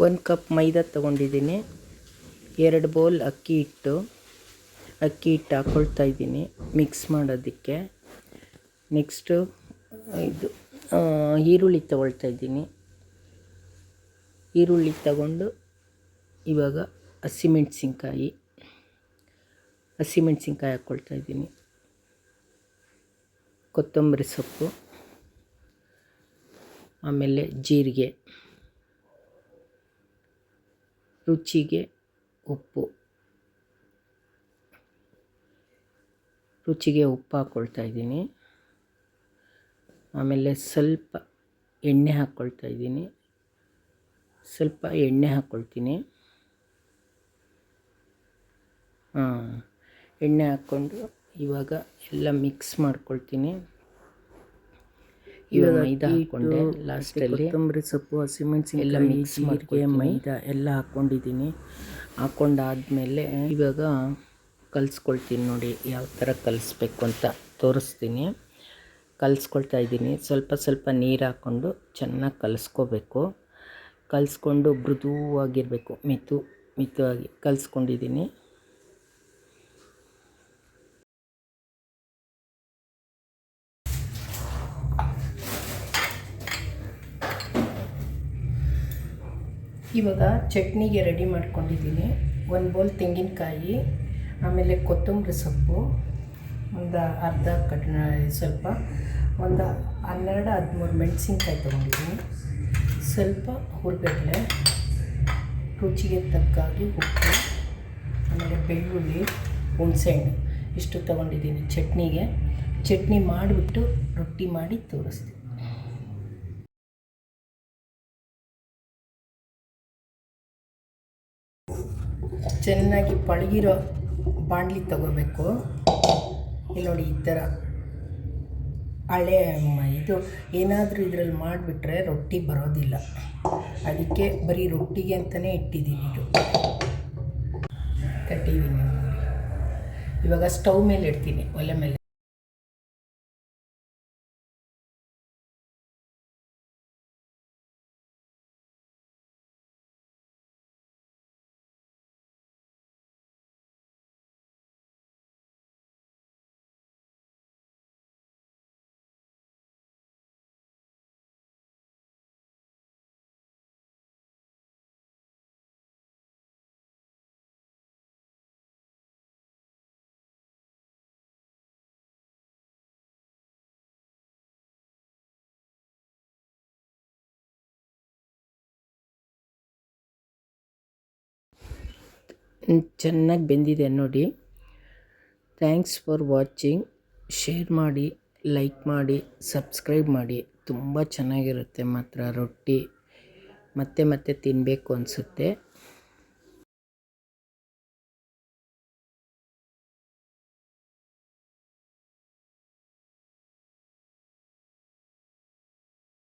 1 cup ಮೈದಾ ತೊಗೊಂಡಿದ್ದೀನಿ. 2 bowl ಅಕ್ಕಿ ಹಿಟ್ಟು ಹಾಕ್ಕೊಳ್ತಾ ಇದ್ದೀನಿ ಮಿಕ್ಸ್ ಮಾಡೋದಕ್ಕೆ. ನೆಕ್ಸ್ಟು ಇದು ಈರುಳ್ಳಿ ತೊಗೊಳ್ತಾ ಇದ್ದೀನಿ. ಈರುಳ್ಳಿ ತಗೊಂಡು ಇವಾಗ ಹಸಿಮೆಣಸಿನ್ಕಾಯಿ ಹಾಕ್ಕೊಳ್ತಾ ಇದ್ದೀನಿ. ಕೊತ್ತಂಬರಿ ಸೊಪ್ಪು, ಆಮೇಲೆ ಜೀರಿಗೆ, ರುಚಿಗೆ ಉಪ್ಪು ಹಾಕ್ಕೊಳ್ತಾ ಇದ್ದೀನಿ. ಆಮೇಲೆ ಸ್ವಲ್ಪ ಎಣ್ಣೆ ಹಾಕ್ಕೊಳ್ತೀನಿ. ಎಣ್ಣೆ ಹಾಕ್ಕೊಂಡು ಇವಾಗ ಎಲ್ಲ ಮಿಕ್ಸ್ ಮಾಡ್ಕೊಳ್ತೀನಿ. ಇವಾಗ ಮೈದಾ ಹಾಕ್ಕೊಂಡೆ ಲಾಸ್ಟಲ್ಲಿ. ಕೊತ್ತಂಬರಿ ಸೊಪ್ಪು, ಹಸಿಮೆಣಸಿನ್ಕಾಯಿ, ಎಲ್ಲ ಮಿಕ್ಸ್ ಮಾಡ್ಕೊಂಡು ಮೈದಾ ಎಲ್ಲ ಹಾಕ್ಕೊಂಡಿದ್ದೀನಿ. ಹಾಕ್ಕೊಂಡಾದ್ಮೇಲೆ ಇವಾಗ ಕಲಿಸ್ಕೊಳ್ತೀನಿ. ನೋಡಿ ಯಾವ ಥರ ಕಲಿಸ್ಬೇಕು ಅಂತ ತೋರಿಸ್ತೀನಿ. ಕಲಿಸ್ಕೊಳ್ತಾ ಇದ್ದೀನಿ. ಸ್ವಲ್ಪ ನೀರು ಹಾಕ್ಕೊಂಡು ಚೆನ್ನಾಗಿ ಕಲಿಸ್ಕೋಬೇಕು. ಕಲಿಸ್ಕೊಂಡು ಮೃದುವಾಗಿರಬೇಕು, ಮಿತವಾಗಿ ಕಲಿಸ್ಕೊಂಡಿದ್ದೀನಿ. ಇವಾಗ ಚಟ್ನಿಗೆ ರೆಡಿ ಮಾಡ್ಕೊಂಡಿದ್ದೀನಿ. 1 ಬೌಲ್ ತೆಂಗಿನಕಾಯಿ, ಆಮೇಲೆ ಕೊತ್ತಂಬರಿ ಸೊಪ್ಪು, ಒಂದು ಅರ್ಧ ಸ್ವಲ್ಪ ಒಂದು 12-13 ಮೆಣಸಿನ್ಕಾಯಿ ತೊಗೊಂಡಿದ್ದೀನಿ. ಸ್ವಲ್ಪ ಹುರಿಗಡಲೆ, ರುಚಿಗೆ ತಕ್ಕಾಗಿ ಉಪ್ಪು, ಆಮೇಲೆ ಬೆಳ್ಳುಳ್ಳಿ, ಹುಣಸೆಹಣ್ಣು ಇಷ್ಟು ತೊಗೊಂಡಿದ್ದೀನಿ ಚಟ್ನಿಗೆ. ಚಟ್ನಿ ಮಾಡಿಬಿಟ್ಟು ರೊಟ್ಟಿ ಮಾಡಿ ತೋರಿಸ್ತೀನಿ. ಚೆನ್ನಾಗಿ ಪಳಗಿರೋ ಬಾಣಲಿ ತಗೋಬೇಕು. ಇಲ್ಲಿ ನೋಡಿ, ಈ ಥರ ಹಳೆ ಇದು ಏನಾದರೂ ಇದರಲ್ಲಿ ಮಾಡಿಬಿಟ್ರೆ ರೊಟ್ಟಿ ಬರೋದಿಲ್ಲ. ಅದಕ್ಕೆ ಬರೀ ರೊಟ್ಟಿಗೆ ಅಂತಲೇ ಇಟ್ಟಿದ್ದೀನಿ. ಇದು ಕಟ್ಟಿದ್ದೀನಿ. ಇವಾಗ ಸ್ಟವ್ ಮೇಲೆ ಇಡ್ತೀನಿ, ಒಲೆ ಮೇಲೆ. ಚೆನ್ನಾಗಿ ಬೆಂದಿದೆ ನೋಡಿ. Thanks for watching. ಶೇರ್ ಮಾಡಿ, ಲೈಕ್ ಮಾಡಿ, ಸಬ್ಸ್ಕ್ರೈಬ್ ಮಾಡಿ. ತುಂಬ ಚೆನ್ನಾಗಿರುತ್ತೆ ಮಾತ್ರ ರೊಟ್ಟಿ. ಮತ್ತೆ ತಿನ್ನಬೇಕು ಅನಿಸುತ್ತೆ.